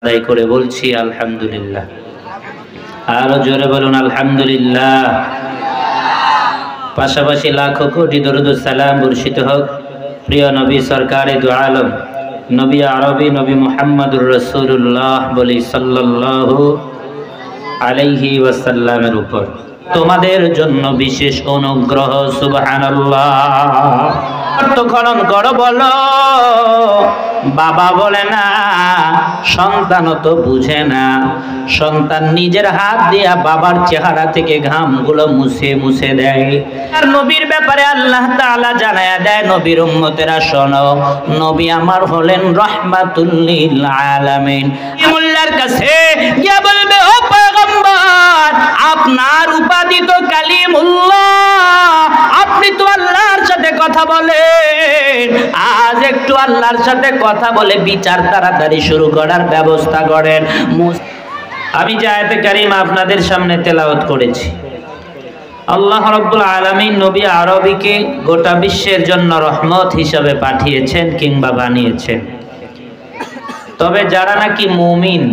আদায় করে বলছি আলহামদুলিল্লাহ। আরো জোরে বলুন আলহামদুলিল্লাহ। পাশাপাশি লাখো কোটি দরুদ ও সালাম বর্ষিত হোক প্রিয় নবী সরকারে দু আলম নবী আরবি নবী মুহাম্মদুর রাসূলুল্লাহ বলি সাল্লাল্লাহু আলাইহি ওয়াসাল্লামের উপর। তোমাদের জন্য বিশেষ অনুগ্রহ। সুবহানাল্লাহ। খনন করো বলো। বাবা বলে না, সন্তানও তো বুঝে না। সন্তান নিজের হাত দিয়া বাবার চেহারা থেকে ঘামগুলো মুছে মুছে দেয়। আর নবীর ব্যাপারে আল্লাহ তাআলা জানায়া দেয়, নবীর উম্মতেরা শোনো, নবী আমার হলেন রাহমাতুল লিল আলামিন। মোল্লার কাছে গিয়ে বলবে, ও পয়গম্বর, আপনার উপাধি তো কালিমুল্লাহ, আপনি তো আল্লাহর সাথে কথা বলেন। আজ একটু আল্লাহর সাথে কথা বলে বিচার তাড়াতাড়ি শুরু করার ব্যবস্থা করেন। আমি যে আয়াতে কারিমা আপনাদের সামনে তেলাওয়াত করেছি, আল্লাহ রাব্বুল আলামিন নবী আরবীকে গোটা বিশ্বের জন্য রহমত হিসাবে পাঠিয়েছেন কিংবা বানিয়েছেন। তবে যারা নাকি মুমিন,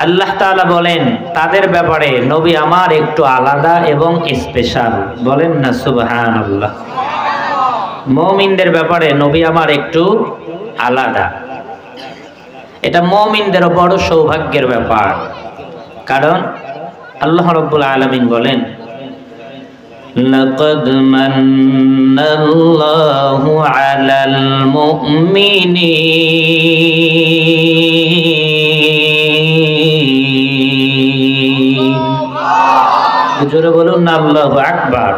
আল্লাহ তাআলা বলেন তাদের ব্যাপারে নবী আমার একটু আলাদা এবং স্পেশাল। বলেন না সুবহানাল্লাহ। মুমিনদের ব্যাপারে নবী আমার একটু আলাদা। এটা মুমিনদেরও বড় সৌভাগ্যের ব্যাপার। কারণ আল্লাহ রাব্বুল আলামিন বলেন, লাকাদ মান্নাল্লাহু আলাল মুমিনিন। জোরে বলুন না আল্লাহু আকবার।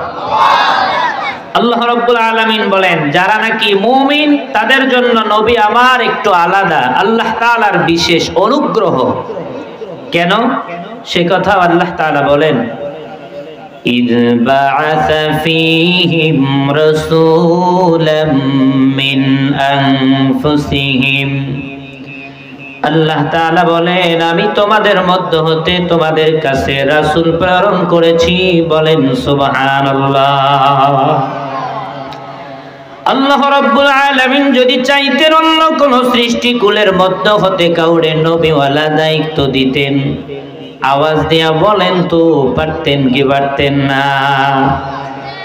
আল্লাহ রাব্বুল আলামিন বলেন যারা নাকি মুমিন তাদের জন্য নবী আমার একটু আলাদা, আল্লাহ তাআলার বিশেষ অনুগ্রহ। কেন সে কথা আল্লাহ তাআলা বলেন, ইয বা'আসা ফীহিম রাসূলাম মিন আনফুসিহিম। আল্লাহ তাআলা বলেন আমি তোমাদের মধ্য হতে তোমাদের কাছে রাসূল প্রেরণ করেছি। বলেন সুবহানাল্লাহ। আল্লাহ রাব্বুল আলামিন যদি চাইতেন অন্য কোন সৃষ্টিকুলের মধ্য হতে কাউরে নবীওয়ালা দায়িত্ব দিতেন, আওয়াজ দিয়া বলেন তো পারতেন কি পারতেন না?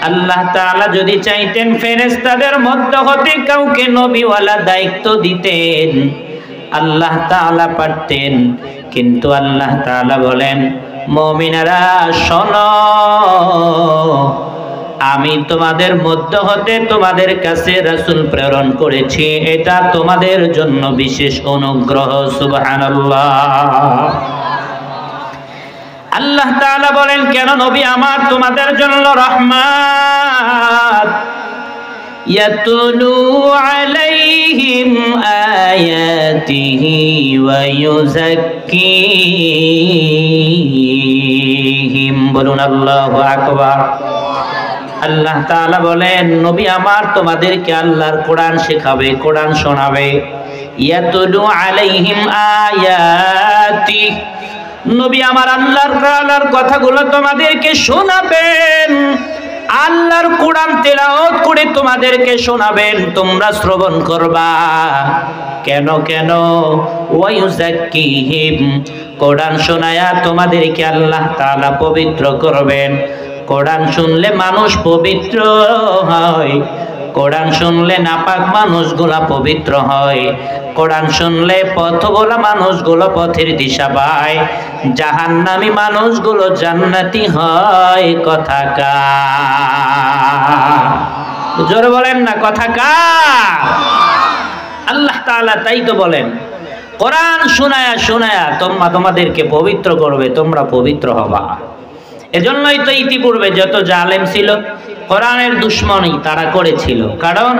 আল্লাহ তাআলা যদি চাইতেন ফেরেশতাদের মধ্য হতে কাউকে নবীওয়ালা দায়িত্ব দিতেন, আল্লাহ তাআলা পারতেন। কিন্তু আল্লাহ তাআলা বলেন, মুমিনেরা শোনো, আমি তোমাদের মধ্য হতে তোমাদের কাছে রাসূল প্রেরণ করেছি, এটা তোমাদের জন্য বিশেষ অনুগ্রহ। সুবহানাল্লাহ। আল্লাহ তাআলা বলেন কেন নবী আমার তোমাদের জন্য রহমত। ইয়াতুলু আলাইহিম আয়াতিহি ওয়া ইউযাক্কিহিম। বলুন আল্লাহু আকবার। আল্লাহ তাআলা বলেন নবী আমার তোমাদেরকে আল্লাহর কোরআন শেখাবে, কোরআন শোনাবে। ইয়াতুলু আলাইহিম আয়াতি, নবী আমার আল্লাহর কথাগুলো তোমাদেরকে শোনাবেন, আল্লাহর কোরআন তেলাওয়াত করে তোমাদেরকে শোনাবেন, তোমরা শ্রবণ করবা। কেন কেন? ওয়া ইউযাক্কিহিম, কোরআন শোনায়া তোমাদেরকে আল্লাহ তাআলা পবিত্র করবেন। কোরআন শুনলে মানুষ পবিত্র হয়, কোরআন শুনলে নাপাক মানুষগুলা পবিত্র হয়, কোরআন শুনলে পথভোলা মানুষগুলো পথের দিশা পায়, জাহান্নামী মানুষগুলো জান্নাতি হয়। কথা কার? জোরে বলেন না কথা কার? আল্লাহ তাআলা তাই তো বলেন, কোরআন শোনায়া শোনায়া তোমাদেরকে পবিত্র করবে, তোমরা পবিত্র হবা। এজন্যই তো ইতিপূর্বে যত জালেম ছিল কোরআনের দুশমনি তারা করেছিল, কারণ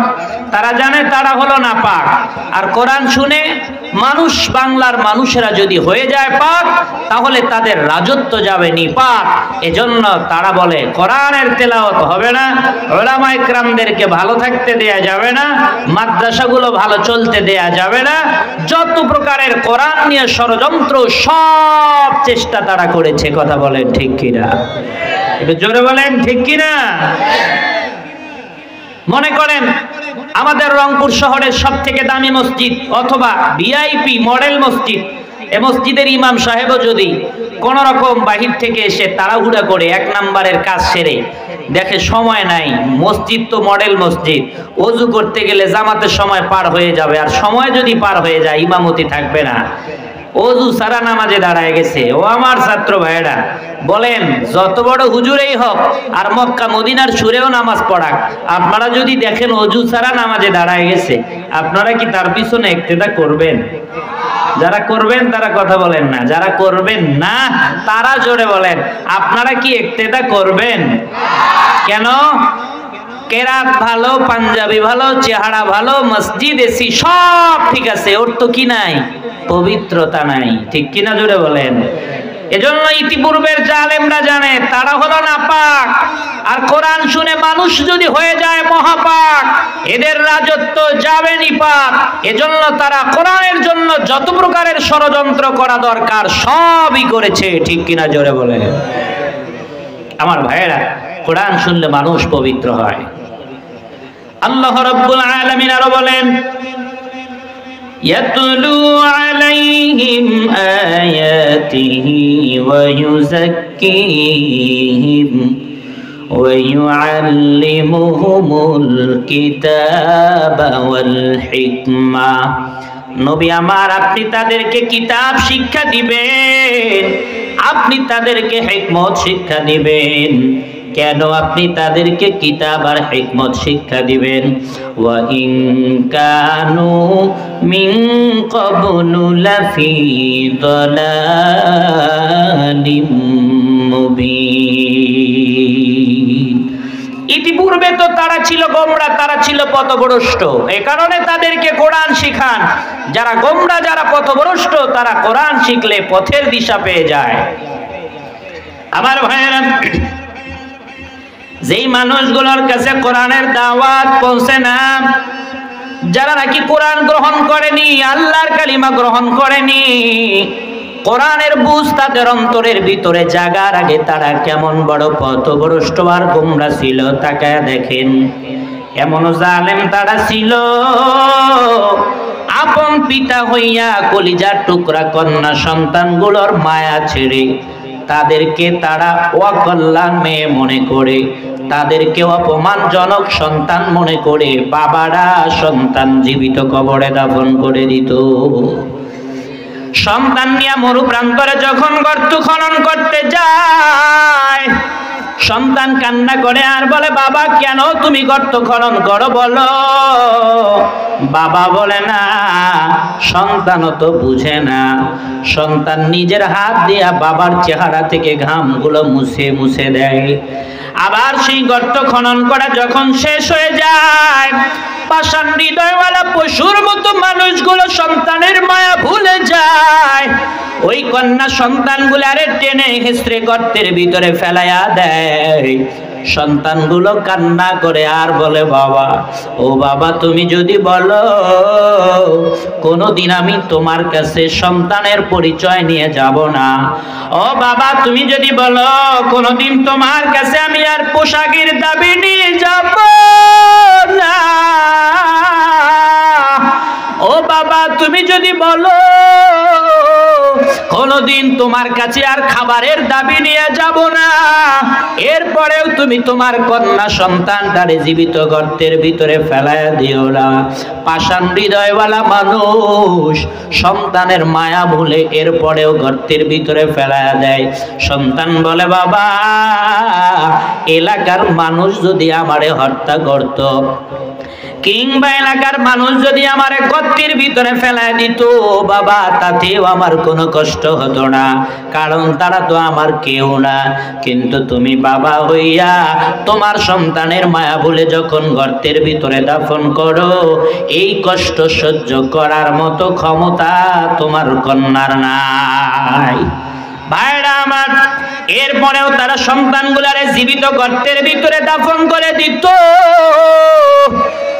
তারা জানে তারা হলো না পাক। আর কোরআন শুনে মানুষ, বাংলার মানুষেরা যদি হয়ে যায় পাক, তাহলে তাদের রাজত্ব যাবে নিপাক। এজন্য তারা বলে কোরআনের তেলাওয়াত হবে না, উলামা ইকরামদেরকে ভালো থাকতে দেয়া যাবে না, মাদ্রাসাগুলো ভালো চলতে দেয়া যাবে না। যত প্রকারের কোরআন নিয়ে ষড়যন্ত্র, সব চেষ্টা তারা করেছে। কথা বলেন ঠিক কিনা? একটু জোরে বলেন ঠিক কিনা? মনে করেন আমাদের রংপুর শহরের সবথেকে দামি মসজিদ অথবা ভিআইপি মডেল মসজিদ এ মসজিদের ইমাম সাহেবও যদি কোন রকম বাহির থেকে এসে তাড়াহুড়া করে 1 নাম্বারের কাজ সেরে দেখে সময় নাই, মসজিদ তো মডেল মসজিদ, ওযু করতে গেলে জামাতের সময় পার হয়ে যাবে, আর সময় যদি পার হয়ে যায় ইমামতি থাকবে না, ওযু সারা নামাজে দাঁড়ায় গেছে। ও আমার ছাত্র ভাইরা, বলেন যত বড় হুজুরেই হোক আর মক্কা মদিনার সুরেও নামাজ পড়াক, আপনারা যদি দেখেন ওযু সারা নামাজে দাঁড়ায় গেছে, আপনারা কি তার পিছনে ইক্তেদা করবেন? যারা করবেন তারা কথা বলেন না, যারা করবেন না তারা জোরে বলেন আপনারা কি ইক্তেদা করবেন? কেন? কেরাত ভালো, পাঞ্জাবি ভালো, চেহারা ভালো, মসজিদ এসি সব ঠিক আছে, ওর তো কি নাই? পবিত্রতা নাই। ঠিক কিনা জোরে বলেন? এজন্য ইতিপূর্বের জালেমরা জানে তারা হলো নাপাক, আর কোরআন শুনে মানুষ যদি হয়ে যায় মহাপাক, এদের রাজত্ব যাবে নিপাত। এজন্য তারা কোরআনের জন্য যত প্রকারের ষড়যন্ত্র করা দরকার সবই করেছে। ঠিক কিনা জোরে বলেন? আমার ভাইয়েরা, কোরআন শুনলে মানুষ পবিত্র হয়। আল্লাহ রাব্বুল আলামিন আরো বলেন, ইয়াতলু আলাইহিম আয়াতিহি ওয়া ইউযাক্কিহিম ওয়া ইউআল্লিমুহুমুল কিতাবা ওয়াল হিকমা। নবী আমার, আপনি তাদেরকে কিতাব শিক্ষা দিবেন, আপনি তাদেরকে হিকমত শিক্ষা দিবেন। কেন আপনি তাদেরকে কিতাব আর হিকমত শিক্ষা দিবেন? ওয়া ইন কানু মিন ক্বাবলু লাফি দালালিম মুবিন। ইতিপূর্বে তো তারা ছিল গোমরা, তারা ছিল পথভ্রষ্ট, এই কারণে তাদেরকে কোরআন শিখান। যারা গোমরা, যারা পথভ্রষ্ট, তারা কোরআন শিখলে পথের দিশা পেয়ে যায়। আমার ভাইয়েরা, যেই মানুষগুলোর কাছে কোরআনের দাওয়াত পৌঁছে না, যারা নাকি কোরআন গ্রহণ করেনি, আল্লাহর কালিমা গ্রহণ করেনি, কোরআনের বুঝ তাদের অন্তরের ভিতরে জাগার আগে তারা কেমন বড় পথভ্রষ্ট আর গোমরা ছিল, তাকায় দেখেন। এমন জালেম তারা ছিল, আপন পিতা হইয়া কলিজার টুকরা কন্যা সন্তানগুলোর মায়া ছেড়ে তাদেরকে তারা অকল্যাণ মেয়ে মনে করে, তাদেরকে অপমানজনক সন্তান মনে করে বাবারা সন্তান জীবিত কবরে দাফন করে দিত। সন্তান নিয়ে মরু প্রান্তরে যখন গর্ত খনন করতে যায়, সন্তান কান্না করে আর বলে, বাবা কেন তুমি গর্ত খনন করো বলো? বাবা বলে না, সন্তানও তো বুঝে না। সন্তান নিজের হাত দিয়া বাবার চেহারা থেকে ঘামগুলো মুছে মুছে দেয়। আবার সেই গর্ত খনন করা যখন শেষ হয়ে যায়, পাষাণ হৃদয়ওয়ালা পশুর মতো মানুষগুলো সন্তানের মায়া ভুলে যায়। ওই কন্যা সন্তানগুলারে টেনে হেঁচড়ে গর্তের ভিতরে ফেলাইয়া দেয়। সন্তানগুলো কান্না করে আর বলে, বাবা, ও বাবা, তুমি যদি বলো কোনোদিন আমি তোমার কাছে সন্তানের পরিচয় নিয়ে যাব না। ও বাবা, তুমি যদি বলো কোনোদিন তোমার কাছে আমি আর পোশাকের দাবি নিয়ে যাব না। ও বাবা, তুমি যদি বলো কোনোদিন তোমার কাছে আর খাবারের দাবি নিয়ে যাব না, এরপরেও তুমি তোমার কন্যা সন্তানটারে জীবিত গর্তের ভিতরে ফেলাইয়া দিও না। পাষাণ হৃদয়ওয়ালা মানুষ সন্তানের মায়া ভুলে এরপরেও গর্তের ভিতরে ফেলাইয়া দেয়। সন্তান বলে, বাবা, এলাকার মানুষ যদি আমারে হত্যা করত, কিংবা এলাকার মানুষ যদি আমারে গর্তের ভিতরে ফেলায় দিত, বাবা, তাতেও আমার কোনো কষ্ট হতো না, কারণ তারা তো আমার কেউ না। কিন্তু তুমি বাবা হইয়া তোমার সন্তানের মায়া ভুলে যখন গর্তের ভিতরে দাফন করো, এই কষ্ট সহ্য করার মতো ক্ষমতা তোমার কন্যার নাই। ভাইরা আমার, এরপরেও তারা সন্তানগুলারে জীবিত গর্তের ভিতরে দাফন করে দিত।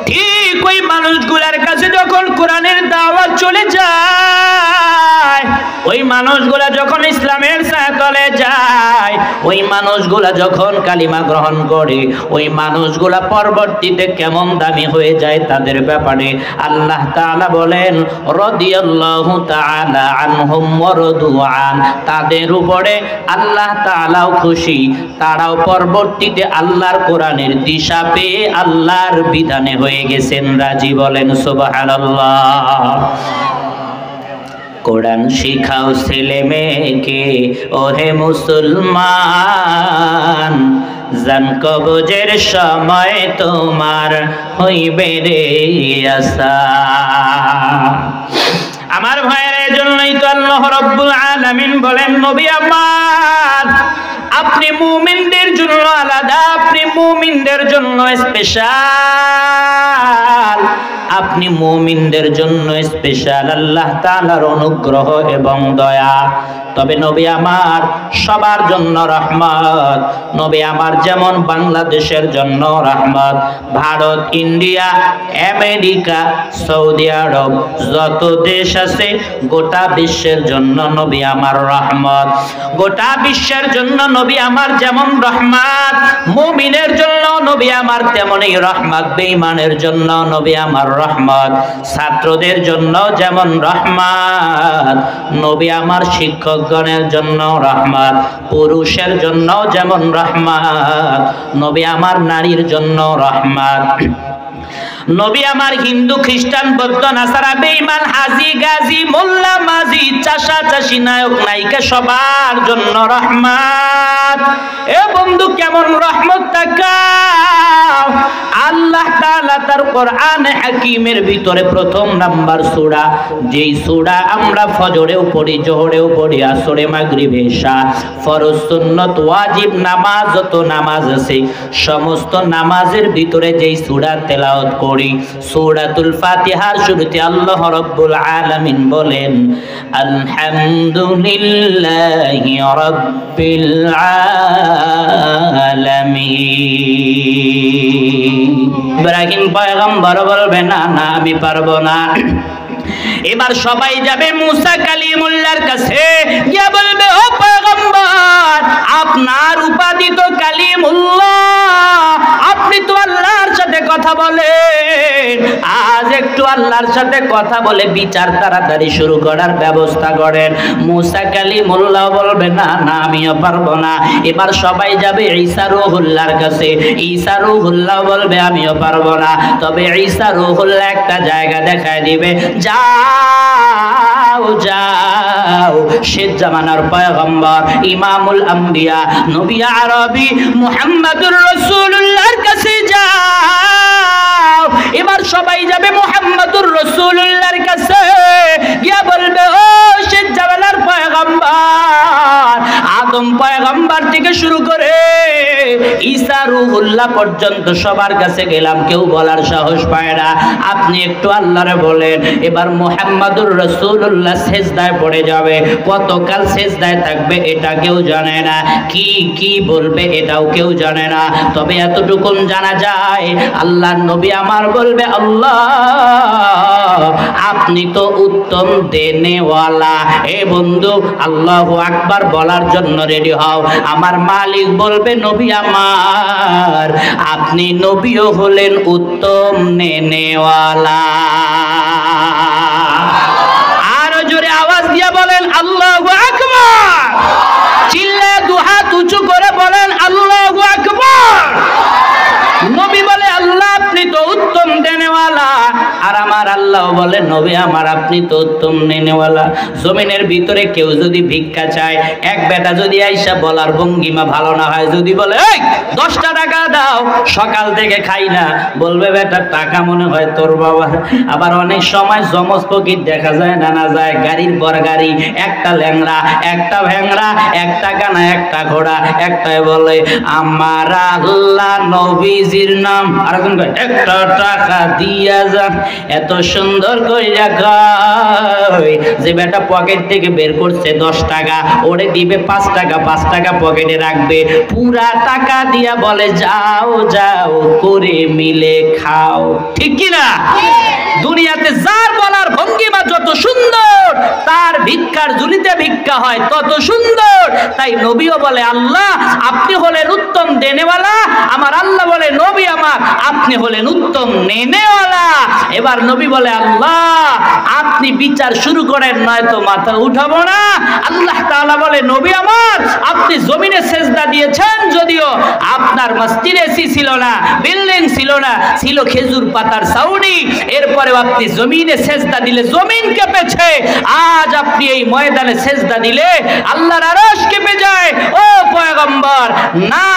ঠিক ওই মানুষগুলার কাছে যখন কোরআনের দাওয়াত চলে যায়, ওই মানুষগুলা যখন ইসলামের ছায়াতলে যায়, যায়, ওই মানুষগুলা যখন কালিমা গ্রহণ করে ওই মানুষগুলা পরবর্তীতে কেমন দামি হয়ে যায় তাদের ব্যাপারে আল্লাহ তাআলা বলেন রাদিয়াল্লাহু তাআলা আনহুম ওয়া রাদু আন, তাদের উপরে আল্লাহ তাআলাও খুশি, তারাও পরবর্তীতে আল্লাহর কোরআনের দিশা পেয়ে আল্লাহর বিধানে হয়ে গেছেন রাজি। বলেন সুবহানাল্লাহ। কোরআন শিখাও ছেলে মেয়েকে ওহে মুসলমান, জান কবজের সময় তোমার হইবে রে আশা। আমার ভাইয়ের এজন্যই তো আল্লাহ রাব্বুল আলামিন বলেন নবী আমার আপনি মুমিনদের জন্য আলাদা, আপনি মুমিনদের জন্য স্পেশাল, আপনি মুমিনদের জন্য স্পেশাল আল্লাহ তাআলার অনুগ্রহ এবং দয়া। তবে নবী আমার সবার জন্য রহমত। নবী আমার যেমন বাংলাদেশের জন্য রহমত, ভারত, ইন্ডিয়া, আমেরিকা, সৌদি আরব যত দেশ আছে গোটা বিশ্বের জন্য নবী আমার রহমত। গোটা বিশ্বের জন্য নবী আমার যেমন রহমত, মুমিনের জন্য নবী আমার তেমনই রহমত, বেঈমানের জন্য নবী আমার রহমত, ছাত্রদের জন্য যেমন রহমত, নবী আমার শিক্ষকগণের জন্য রহমত, পুরুষের জন্য যেমন রহমত, নবী আমার নারীর জন্য রহমত। নবী আমার হিন্দু, খ্রিস্টান, বৌদ্ধ, নাসারা, বেঈমান, হাজি, গাজী, মোল্লা, মাঝি, চাষা, চাষী, নায়ক, নায়িকা সবার জন্য রহমত। এ বন্ধু কেমন রহমত তাকাও। আল্লাহ তাআলা তার কোরআনে হাকিমের ভিতরে প্রথম নাম্বার সূরা, যেই সূরা আমরা ফজরেও পড়ি, জোহরেও পড়ি, আসরে, মাগরিবে, ইশা, ফরজ, সুন্নত, ওয়াজিব নামাজ, যত নামাজ আছে সমস্ত নামাজের ভিতরে যেই সূরা তেলাওয়াত করি সূরাতুল ফাতিহার শুরুতে আল্লাহ রাব্বুল আলামিন বলেন আলহামদুলিল্লাহি রাব্বিল আলামিন। ইব্রাহিম পয়গম্বর বলবে না না আমি পারবো না। এবার সবাই যাবে মুসা কালিমুল্লাহর কাছে, গিয়ে বলবে ও পয়গম্বর আপনার উপাধি তো কালিমুল্লাহ, আপনি তো আল্লাহর সাথে কথা বলেন, আজ একটু আল্লাহর সাথে কথা বলে বিচার তাড়াতাড়ি শুরু করার ব্যবস্থা করেন। মুসা কালিমুল্লাহ বলবে না না আমিও পারবো না। এবার সবাই যাবে ঈসা রূহুল্লাহর কাছে, ঈসা রূহুল্লাহ বলবে আমিও পারবো না। তবে ঈসা রূহুল্লাহ একটা জায়গা দেখায় দিবে, যাও যাও শেষ জামানার পয়গম্বর ইমামুল আম্বিয়া নবী আরবি মুহাম্মদুর রাসূলুল্লাহর কাছে যাও। এবার সবাই যাবে মুহাম্মদুর রাসূলুল্লাহর কাছে, গিয়া বলবে ও শেষ জামানার পয়গম্বর আদম পয়গম্বর থেকে শুরু করে ঈসা রূহুল্লাহ পর্যন্ত সবার কাছে গেলাম, কেউ বলার সাহস পায় না, আপনি একটু আল্লাহরে বলেন। এবার মুহাম্মদুর রাসূলুল্লাহ সিজদায় পড়ে যাবে, কতকাল সিজদায় থাকবে এটা কেউ জানে না, কি কি বলবে এটাও কেউ জানে না। তবে এতটুকু জানা যায় আল্লাহর নবী আমার বলবে আল্লাহ আপনি তো উত্তম দেনেওয়ালা। এ বন্ধু আল্লাহু আকবার বলার জন্য রেডি হও। আমার মালিক বলবে নবী আমার আপনি নবীও হলেন উত্তম নেনেওয়ালা। আরো জোরে আওয়াজ দিয়ে বলেন আল্লাহু আকবার, চিল্লায়ে দুহাত উঁচু করে বলেন আল্লাহু আকবার। নবী বলে আল্লাহ আপনি তো উত্তম দেনেওয়ালা, আর আমার আল্লাহ বলে নবী আমার আপনি তো উত্তম নেনেওয়ালা। জমিনের ভিতরে কেউ যদি ভিক্ষা চায়, এক বেটা যদি আইসা বলার ভঙ্গিমা ভালো না হয়, যদি বলে এই 10টা টাকা দাও, সকাল থেকে খাই না, বলবে বেটা টাকা মনে হয় তোর বাবা। আবার অনেক সময় জমজ ফকির দেখা যায় না না যায়, গাড়ির পর গাড়ি, একটা ল্যাংড়া, একটা ভ্যাংড়া, একটা কানা, একটা ঘোড়া, একটাই বলে আমার আল্লাহ নবীজির নাম, আর কোন কয় একটা টাকা দিয়া যান। এত সুন্দর কইরা কয় যে বেটা পকেট থেকে বের করছে 10 টাকা, ওরে দিবে 5 টাকা, 5 টাকা পকেটে রাখবে, পুরা টাকা দিয়া বলে যাও যাও করে মিলে খাও। ঠিক কি না? দুনিয়াতে যার বলার ভঙ্গিমা যত সুন্দর, তার ভিক্ষার ঝুলিতে ভিক্ষা হয় তত সুন্দর। তাই নবীও বলে আল্লাহ আপনি হলেন উত্তম দেনেওয়ালা, আমার আল্লাহ বলে নবী আমার আপনি হলেন উত্তম নেনেওয়ালা। এবার নবী বলে আল্লাহ আপনি বিচার শুরু করেন, নয়তো মাথা উঠাবো না। আল্লাহ তাআলা বলে নবী আমার আপনি জমিনে সেজদা দিয়েছেন, যদিও আপনার মসজিদে এসি ছিল না, বিল্ডিং ছিল না, ছিল খেজুর পাতার ছাউনি, এরপরেও আপনি জমিনে সেজদা দিলে জমিন কেঁপেছে। আজ আপনি এই ময়দানে সেজদা দিলে আল্লাহর আরশ কেঁপে যায়। ও পয়গম্বর না,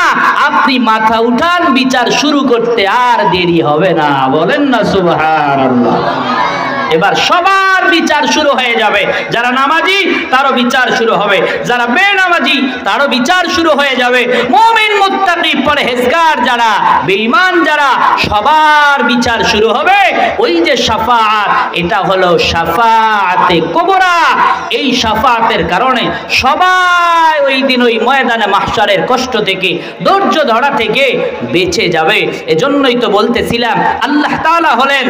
আপনি মাথা উঠান, বিচার শুরু করতে আর দেরি হবে না। বলেন না সুবহানাল্লাহ। এবার সবার বিচার শুরু হয়ে যাবে। যারা নামাজি তারও বিচার শুরু হবে, যারা বেনামাজি তারও বিচার শুরু হয়ে যাবে। মুমিন মুত্তাকি পরহেজগার যারা, বেঈমান যারা, সবার বিচার শুরু হবে। ওই যে শাফাআত, এটা হলো শাফাআতে কুবরা। এই শাফাআতের কারণে সবাই ওই দিন ওই ময়দানে মাহশারের কষ্ট থেকে, ধৈর্য ধরা থেকে বেঁচে যাবে। এজন্যই তো বলতেছিলাম আল্লাহ তাআলা হলেন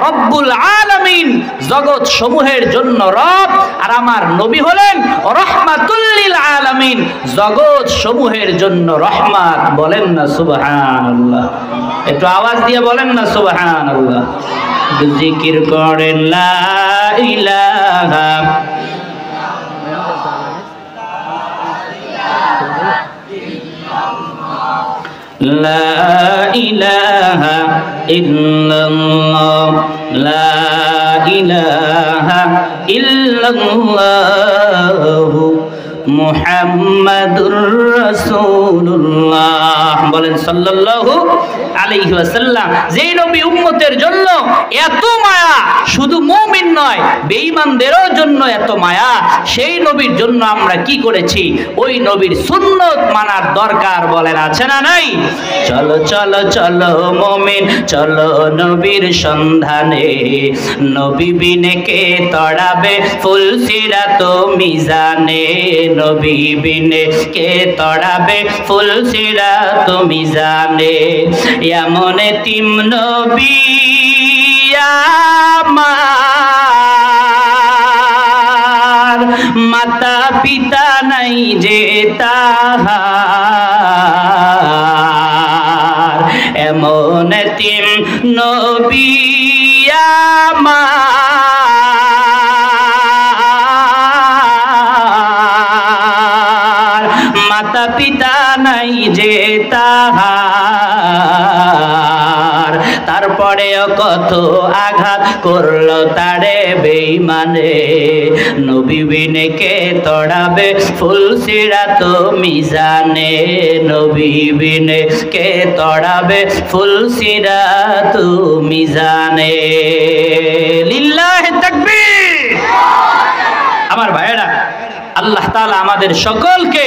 রব্বুল আলামিন, জগৎ সমূহের জন্য রব, আর আমার নবী হলেন রাহমাতুল লিল আলামিন, জগৎ সমূহের জন্য রহমত। বলেন না সুবহানাল্লাহ। একটু আওয়াজ দিয়ে বলেন না সুবহানাল্লাহ। জিকির করেন লা ইলাহা লা ইলাহা ইল্লাল্লাহ, লা ইলাহা ইল্লাল্লাহু মুহাম্মাদুর রাসূলুল্লাহ। বলেন সাল্লাল্লাহু আলাইহি ওয়াসাল্লাম। যেই নবী উম্মতের জন্য এত মায়া, শুধু মুমিন নয় বেঈমানদেরও জন্য এত মায়া, সেই নবীর জন্য আমরা কি করেছি? ওই নবীর সুন্নত মানার দরকার। বলেন আছে না নাই? চলো চলো চলো মুমিন চলো নবীর সন্ধানে, নবী বিনে কে তড়াবে ফুল সিরাত মিজানে, নবী বিনে কে তড়াবে ফুল সিরাত মিজানে। এমন তিম নবী আমার, মাতা পিতা নাই যে তাহার, এমন তিম নবী আমার, মাতা পিতা নাই যে তাহার। তারপরেও কত আঘাত করলো তারে বেঈমানে, নবী বিনে কে তড়াবে ফুল সিরাত মিজানে, নবী বিনে কে তড়াবে ফুল সিরাত মিজানে। লিল্লাহি তাকবীর। আমার ভাইয়েরা, আল্লাহ তাআলা আমাদের সকলকে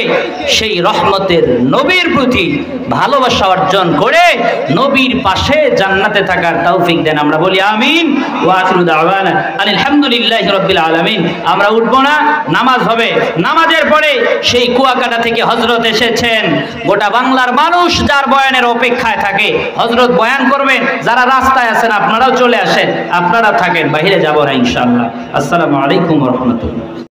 সেই রহমতের নবীর প্রতি ভালোবাসা অর্জন করে নবীর পাশে জান্নাতে থাকার তৌফিক দেন। আমরা বলি আমিন। ওয়া আখিরু দাওয়ানা আলহামদুলিল্লাহি রাব্বিল আলামিন। আমরা উঠব না, নামাজ হবে। নামাজের পরে সেই কুয়াকাটা থেকে হযরত এসেছেন। গোটা বাংলার মানুষ যার বয়ানের অপেক্ষায় থাকে, হযরত বয়ান করবেন। যারা রাস্তায় আছেন আপনারাও চলে আসেন, আপনারা থাকেন, বাইরে যাব না ইনশাআল্লাহ। আসসালামু আলাইকুম ওয়া রাহমাতুল্লাহ।